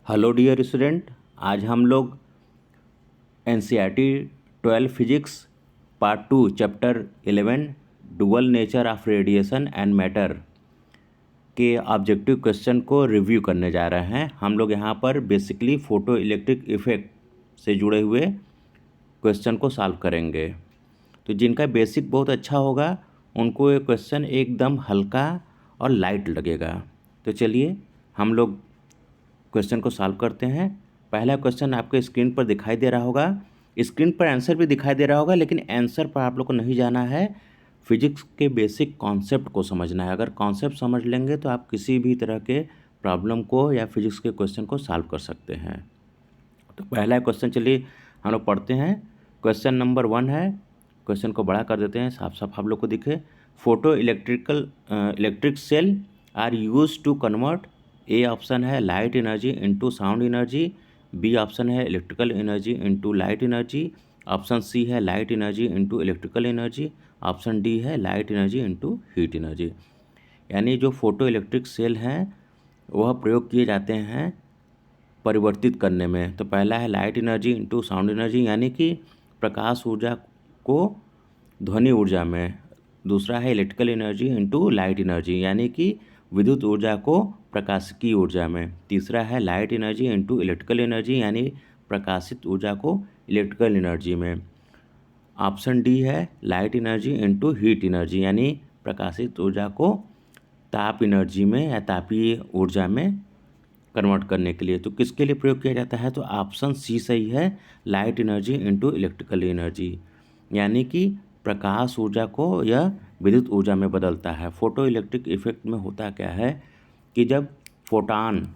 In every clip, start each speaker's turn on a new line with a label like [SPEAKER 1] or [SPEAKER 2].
[SPEAKER 1] Hello dear student, आज हम लोग NCERT 12 physics part 2 chapter 11 dual nature of radiation and matter के objective question को रिव्यू करने जा रहे हैं। हम लोग यहाँ पर बेसिकली फोटो इलेक्ट्रिक इफेक्ट से जुड़े हुए क्वेश्चन को सॉल्व करेंगे। तो जिनका बेसिक बहुत अच्छा होगा उनको ये क्वेश्चन एकदम हल्का और लाइट लगेगा। तो चलिए हम लोग क्वेश्चन को सॉल्व करते हैं। पहला क्वेश्चन आपके स्क्रीन पर दिखाई दे रहा होगा। स्क्रीन पर आंसर भी दिखाई दे रहा होगा, लेकिन आंसर पर आप लोग को नहीं जाना है, फिजिक्स के बेसिक कॉन्सेप्ट को समझना है। अगर कॉन्सेप्ट समझ लेंगे तो आप किसी भी तरह के प्रॉब्लम को या फिजिक्स के क्वेश्चन को सॉल्व कर सकते हैं। तो पहला क्वेश्चन चलिए हम लोग पढ़ते हैं। क्वेश्चन नंबर 1 है। क्वेश्चन को बड़ा कर देते हैं, साफ साफ आप लोग को दिखे। Photoelectric cell are use to convert, A option है light energy into sound energy, B option है electrical energy into light energy, option C है light energy into electrical energy, option D है light energy into heat energy. यानी जो photo electric cell हैं वह प्रयोग किए जाते हैं परिवर्तित करने में। तो पहला है light energy into sound energy, यानी कि प्रकाश ऊर्जा को ध्वनि ऊर्जा में। दूसरा है electrical energy into light energy, यानी कि विद्युत ऊर्जा को प्रकाशिकी ऊर्जा में। तीसरा है light energy into electrical energy, यानी प्रकाशित ऊर्जा को इलेक्ट्रिकल एनर्जी में। ऑप्शन डी है light energy into heat energy, यानी प्रकाशित ऊर्जा को ताप एनर्जी में या तापीय ऊर्जा में कन्वर्ट करने के लिए। तो किसके लिए प्रयोग किया जाता है? तो ऑप्शन सी सही है, light energy into electrical energy, यानी कि प्रकाश ऊर्जा को यह विद्युत ऊर्जा में बदलता है। फोटो इलेक्ट्रिक इफेक्ट में होता क्या है कि जब फोटॉन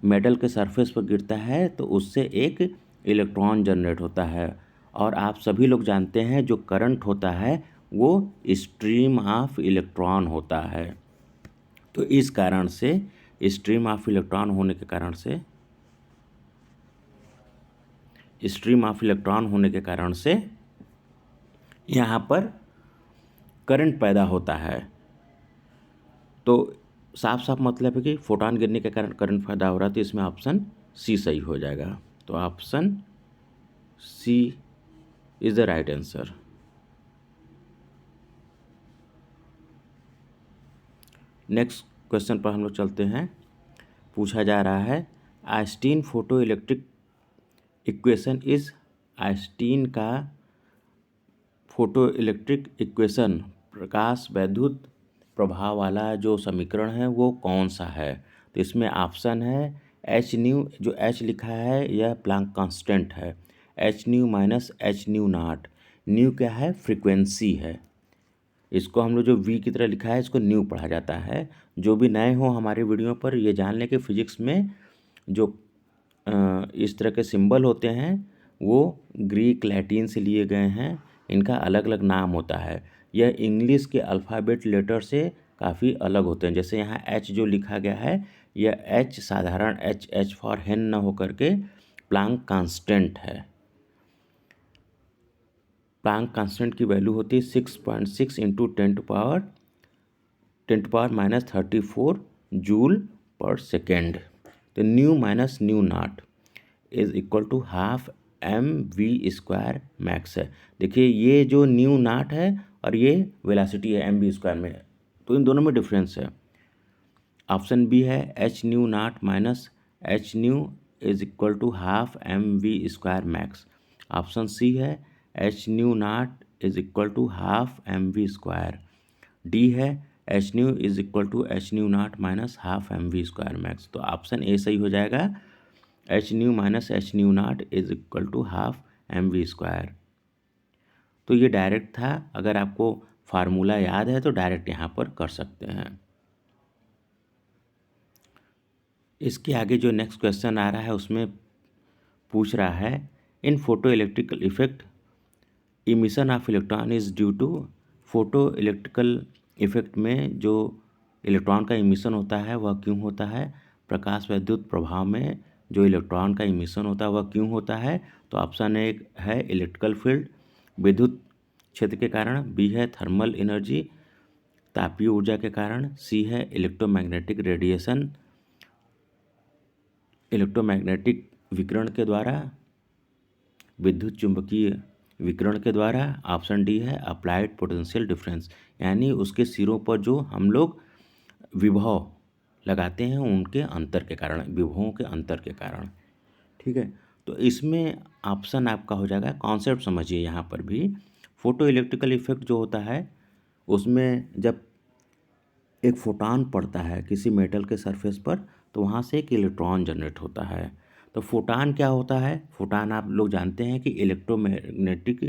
[SPEAKER 1] मेटल के सरफेस पर गिरता है तो उससे एक इलेक्ट्रॉन जनरेट होता है, और आप सभी लोग जानते हैं जो करंट होता है वो स्ट्रीम ऑफ इलेक्ट्रॉन होता है। तो इस कारण से स्ट्रीम ऑफ इलेक्ट्रॉन होने के कारण से यहाँ पर करंट पैदा होता है। तो साफ साफ मतलब है कि फोटॉन गिरने के कारण करंट पैदा हो रहा है, तो इसमें ऑप्शन सी सही हो जाएगा। तो option C is the right answer. Next question पर हम लोग चलते हैं। पूछा जा रहा है Einstein photoelectric equation is, Einstein का फोटो इलेक्ट्रिक इक्वेशन प्रकाश वैद्युत प्रभाव वाला जो समीकरण है वो कौन सा है? तो इसमें ऑप्शन है एच न्यू, जो एच लिखा है यह प्लांक कांस्टेंट है, H nu minus H nu not. New क्या है? फ्रीक्वेंसी है। इसको हम लोग जो वी की तरह लिखा है इसको न्यू पढ़ा जाता है। जो भी नए हो हमारे वीडियो पर ये जान लें कि फिजिक्स में जो इस तरह के सिंबल होते हैं वो ग्रीक लैटिन से लिए गए हैं, इनका अलग अलग नाम होता है। यह इंग्लिश के अल्फ़ाबेट लेटर से काफ़ी अलग होते हैं। जैसे यहाँ एच जो लिखा गया है यह एच साधारण एच फॉर हेन न होकर के प्लांक कांस्टेंट है। प्लांक कांस्टेंट की वैल्यू होती है 6.6 इंटू 10⁻⁻34 जूल पर सेकेंड। तो nu minus nu not is equal to half M we square max है। देखिए ये जो न्यू नॉट है और ये वेलासिटी है एम वी स्क्वायर में, तो इन दोनों में डिफरेंस है। ऑप्शन बी है H nu naught minus H nu is equal to half M we square max. Option C है H nu not is equal to half M we square. D है H nu is equal to H nu naught minus half M we square max. तो option A सही हो जाएगा, H nu minus H nu not is equal to half M we square. तो ये direct था, अगर आपको फार्मूला याद है तो डायरेक्ट यहाँ पर कर सकते हैं। इसके आगे जो नेक्स्ट क्वेश्चन आ रहा है उसमें पूछ रहा है in photo electrical effect emission of electron is due to. Photo electrical effect में जो इलेक्ट्रॉन का इमिशन होता है वह क्यों होता है? प्रकाश वैद्युत प्रभाव में जो इलेक्ट्रॉन का इमिशन होता है वह क्यों होता है? तो ऑप्शन ए है इलेक्ट्रिकल फील्ड विद्युत क्षेत्र के कारण, बी है थर्मल एनर्जी तापीय ऊर्जा के कारण, सी है इलेक्ट्रोमैग्नेटिक रेडिएशन इलेक्ट्रोमैग्नेटिक विकिरण के द्वारा, विद्युत चुंबकीय विकिरण के द्वारा। ऑप्शन डी है अप्लाइड पोटेंशियल डिफरेंस, यानी उसके सिरों पर जो हम लोग विभव लगाते हैं उनके अंतर के कारण, विभवों के अंतर के कारण। ठीक है, तो इसमें ऑप्शन आपका हो जाएगा, कॉन्सेप्ट समझिए यहाँ पर भी। फोटो इलेक्ट्रिकल इफेक्ट जो होता है उसमें जब एक फोटॉन पड़ता है किसी मेटल के सरफेस पर तो वहाँ से एक इलेक्ट्रॉन जनरेट होता है। तो फोटॉन क्या होता है? फोटॉन आप लोग जानते हैं कि इलेक्ट्रोमैग्नेटिक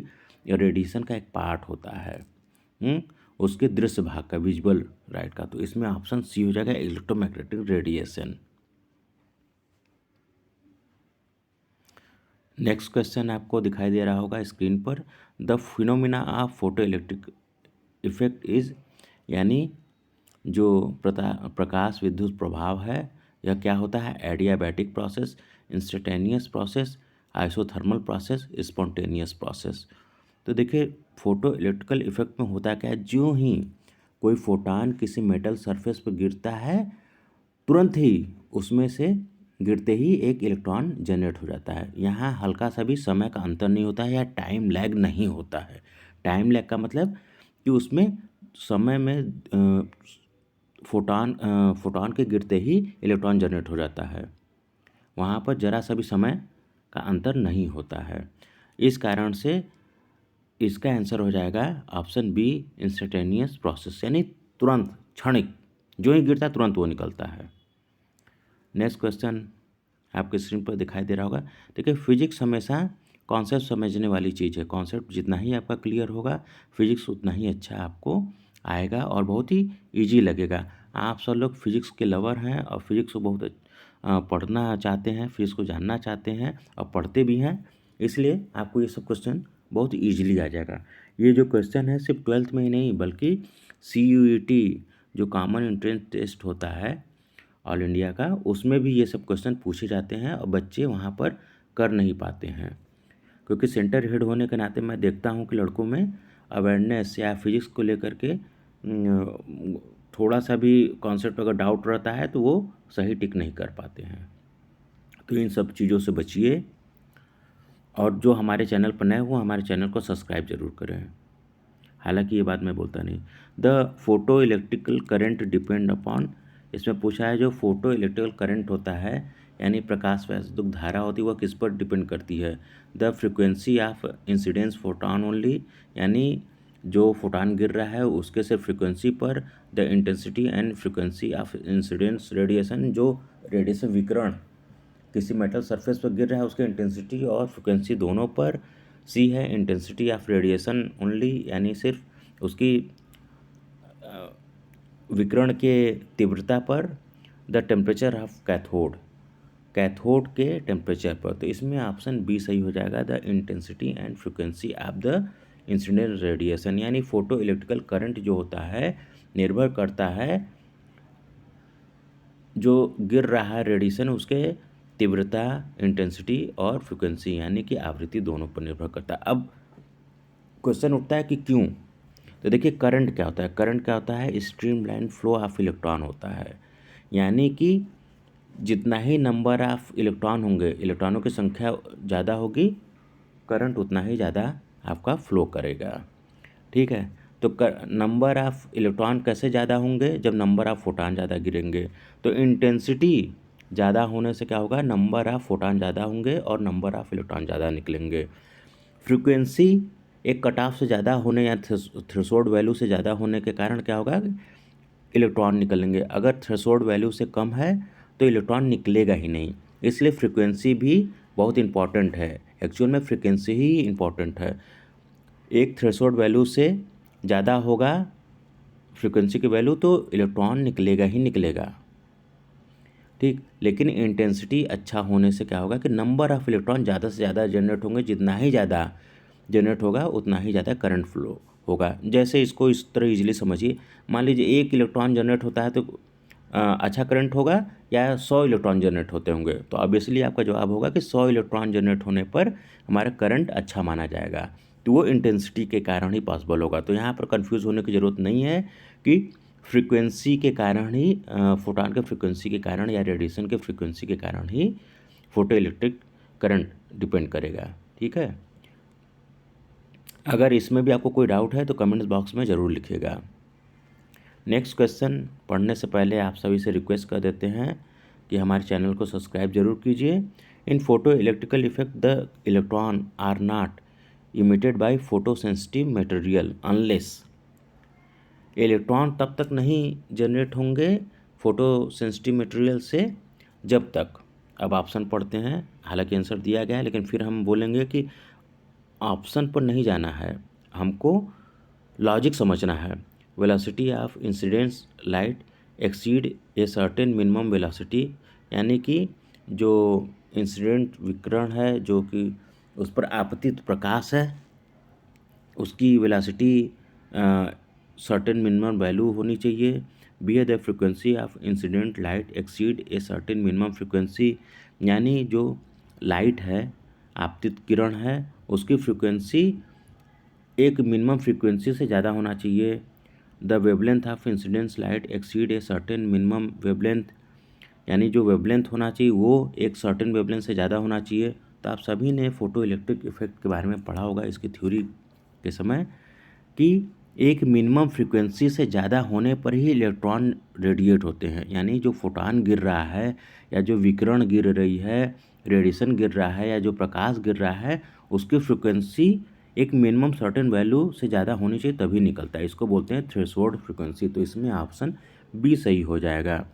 [SPEAKER 1] रेडिएशन का एक पार्ट होता है, उसके दृश्य भाग का, विजुअल राइट का। तो इसमें ऑप्शन सी हो जाएगा इलेक्ट्रोमैग्नेटिक रेडिएशन। नेक्स्ट क्वेश्चन आपको दिखाई दे रहा होगा स्क्रीन पर, the phenomena of photo electric effect is, यानी जो प्रकाश विद्युत प्रभाव है यह क्या होता है? Adiabatic process, instantaneous process, isothermal process, spontaneous process. तो देखिए फोटो इलेक्ट्रिकल इफेक्ट में होता क्या है, जो ही कोई फोटॉन किसी मेटल सरफेस पर गिरता है तुरंत ही उसमें से गिरते ही एक इलेक्ट्रॉन जनरेट हो जाता है। यहाँ हल्का सा भी समय का अंतर नहीं होता है या टाइम लैग नहीं होता है। टाइम लैग का मतलब कि उसमें समय में फोटॉन के गिरते ही इलेक्ट्रॉन जनरेट हो जाता है, वहाँ पर जरा सा भी समय का अंतर नहीं होता है। इस कारण से इसका आंसर हो जाएगा ऑप्शन बी, इंस्टेंटेनियस प्रोसेस, यानी तुरंत, क्षणिक, जो ही गिरता है तुरंत वो निकलता है। नेक्स्ट क्वेश्चन आपके स्क्रीन पर दिखाई दे रहा होगा। देखिए फिजिक्स हमेशा कॉन्सेप्ट समझने वाली चीज़ है। कॉन्सेप्ट जितना ही आपका क्लियर होगा फिजिक्स उतना ही अच्छा आपको आएगा और बहुत ही इजी लगेगा। आप सब लोग फिजिक्स के लवर हैं और फिजिक्स को बहुत पढ़ना चाहते हैं, फिजिक्स को जानना चाहते हैं और पढ़ते भी हैं, इसलिए आपको ये सब क्वेश्चन बहुत ईजिली आ जाएगा। ये जो क्वेश्चन है सिर्फ 12th में ही नहीं बल्कि CUET जो कॉमन एंट्रेंस टेस्ट होता है ऑल इंडिया का, उसमें भी ये सब क्वेश्चन पूछे जाते हैं और बच्चे वहाँ पर कर नहीं पाते हैं। क्योंकि सेंटर हेड होने के नाते मैं देखता हूँ कि लड़कों में अवेयरनेस या फिजिक्स को लेकर के थोड़ा सा भी कॉन्सेप्ट अगर डाउट रहता है तो वो सही टिक नहीं कर पाते हैं। तो इन सब चीज़ों से बचिए और जो हमारे चैनल पर नए हो हमारे चैनल को सब्सक्राइब जरूर करें। हालांकि ये बात मैं बोलता नहीं। The photo electrical current depend upon, इसमें पूछा है जो फोटो इलेक्ट्रिकल करंट होता है यानी प्रकाश वैद्युत धारा होती है वह किस पर डिपेंड करती है? The frequency of incidence photon only, यानी जो फोटॉन गिर रहा है उसके सिर्फ फ्रिक्वेंसी पर। The intensity and frequency of incidence radiation, जो रेडिएशन विकिरण किसी मेटल सरफेस पर गिर रहा है उसके इंटेंसिटी और फ्रिक्वेंसी दोनों पर। सी है इंटेंसिटी ऑफ रेडिएशन ओनली, यानी सिर्फ उसकी विकिरण के तीव्रता पर। The temperature of cathode, cathode के टेम्परेचर पर। तो इसमें ऑप्शन बी सही हो जाएगा, the intensity and frequency of the incident radiation, यानी फोटो इलेक्ट्रिकल करंट जो होता है निर्भर करता है जो गिर रहा है रेडिएशन उसके तीव्रता, इंटेंसिटी और फ्रिक्वेंसी यानी कि आवृत्ति दोनों पर निर्भर करता है। अब क्वेश्चन उठता है कि क्यों? तो देखिए करंट क्या होता है? करंट क्या होता है? स्ट्रीमलाइन फ्लो ऑफ इलेक्ट्रॉन होता है, यानी कि जितना ही नंबर ऑफ इलेक्ट्रॉन होंगे, इलेक्ट्रॉनों की संख्या ज़्यादा होगी, करंट उतना ही ज़्यादा आपका फ्लो करेगा। ठीक है, तो नंबर ऑफ इलेक्ट्रॉन कैसे ज़्यादा होंगे? जब नंबर ऑफ फोटॉन ज़्यादा गिरेंगे। तो इंटेंसिटी ज़्यादा होने से क्या होगा? नंबर ऑफ फोटॉन ज़्यादा होंगे और नंबर ऑफ इलेक्ट्रॉन ज़्यादा निकलेंगे। फ्रीक्वेंसी एक कट ऑफ से ज़्यादा होने या थ्रेशोल्ड वैल्यू से ज़्यादा होने के कारण क्या होगा? इलेक्ट्रॉन निकलेंगे। अगर थ्रेशोल्ड वैल्यू से कम है तो इलेक्ट्रॉन निकलेगा ही नहीं। इसलिए फ्रीक्वेंसी भी बहुत इंपॉर्टेंट है। एक्चुअल में फ्रीक्वेंसी ही इंपॉर्टेंट है। एक थ्रेशोल्ड वैल्यू से ज़्यादा होगा फ्रीक्वेंसी की वैल्यू तो इलेक्ट्रॉन निकलेगा ही निकलेगा। ठीक, लेकिन इंटेंसिटी अच्छा होने से क्या होगा कि नंबर ऑफ इलेक्ट्रॉन ज़्यादा से ज़्यादा जनरेट होंगे। जितना ही ज़्यादा जनरेट होगा उतना ही ज़्यादा करंट फ्लो होगा। जैसे इसको इस तरह इजीली समझिए, मान लीजिए 1 इलेक्ट्रॉन जनरेट होता है तो अच्छा करंट होगा या 100 इलेक्ट्रॉन जनरेट होते होंगे? तो ऑब्वियसली आपका जवाब होगा कि 100 इलेक्ट्रॉन जनरेट होने पर हमारा करंट अच्छा माना जाएगा। तो वो इंटेंसिटी के कारण ही पॉसिबल होगा। तो यहाँ पर कंफ्यूज होने की ज़रूरत नहीं है कि फ्रीक्वेंसी के कारण ही फोटॉन के फ्रीक्वेंसी के कारण या रेडिएशन के फ्रीक्वेंसी के कारण ही फोटो इलेक्ट्रिक करंट डिपेंड करेगा। ठीक है, अगर इसमें भी आपको कोई डाउट है तो कमेंट्स बॉक्स में ज़रूर लिखिएगा। नेक्स्ट क्वेश्चन पढ़ने से पहले आप सभी से रिक्वेस्ट कर देते हैं कि हमारे चैनल को सब्सक्राइब जरूर कीजिए। In photo electrical effect the electron are not emitted by photo sensitive material unless. Electron तब तक नहीं जनरेट होंगे फोटो सेंसिटिव मटेरियल से जब तक, अब ऑप्शन पढ़ते हैं, हालांकि आंसर दिया गया है लेकिन फिर हम बोलेंगे कि ऑप्शन पर नहीं जाना है, हमको लॉजिक समझना है। Velocity of incidence light exceed a certain minimum velocity, यानी कि जो इंसिडेंट विकिरण है, जो कि उस पर आपतित प्रकाश है, उसकी वेलोसिटी सर्टेन मिनिमम वैल्यू होनी चाहिए। Be the frequency of incident light exceed a certain minimum frequency, यानी जो लाइट है, आपतित किरण है, उसकी फ्रिक्वेंसी एक मिनिमम फ्रीक्वेंसी से ज़्यादा होना चाहिए। The wavelength of incidence light exceed a certain minimum wavelength, यानी जो वेवलेंथ होना चाहिए वो एक सर्टेन वेवलेंथ से ज़्यादा होना चाहिए। तो आप सभी ने फोटो इलेक्ट्रिक इफेक्ट के बारे में पढ़ा होगा इसकी थ्योरी के समय कि एक मिनिमम फ्रीक्वेंसी से ज़्यादा होने पर ही इलेक्ट्रॉन रेडिएट होते हैं, यानी जो फोटॉन गिर रहा है या जो विकिरण गिर रही है, रेडिएशन गिर रहा है या जो प्रकाश गिर रहा है, उसकी फ्रीक्वेंसी एक मिनिमम सर्टेन वैल्यू से ज़्यादा होनी चाहिए तभी निकलता है। इसको बोलते हैं थ्रेशोल्ड फ्रीक्वेंसी। तो इसमें ऑप्शन बी सही हो जाएगा।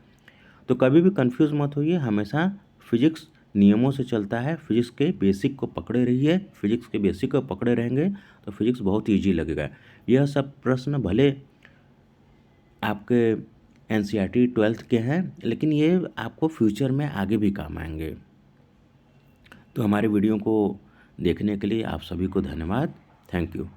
[SPEAKER 1] तो कभी भी कंफ्यूज मत होइए, हमेशा फिजिक्स नियमों से चलता है। फिजिक्स के बेसिक को पकड़े रहिए, फिजिक्स के बेसिक को पकड़े रहेंगे तो फिजिक्स बहुत ईजी लगेगा। यह सब प्रश्न भले आपके एनसीईआरटी 12th के हैं, लेकिन ये आपको फ्यूचर में आगे भी काम आएंगे। तो हमारे वीडियो को देखने के लिए आप सभी को धन्यवाद। Thank you.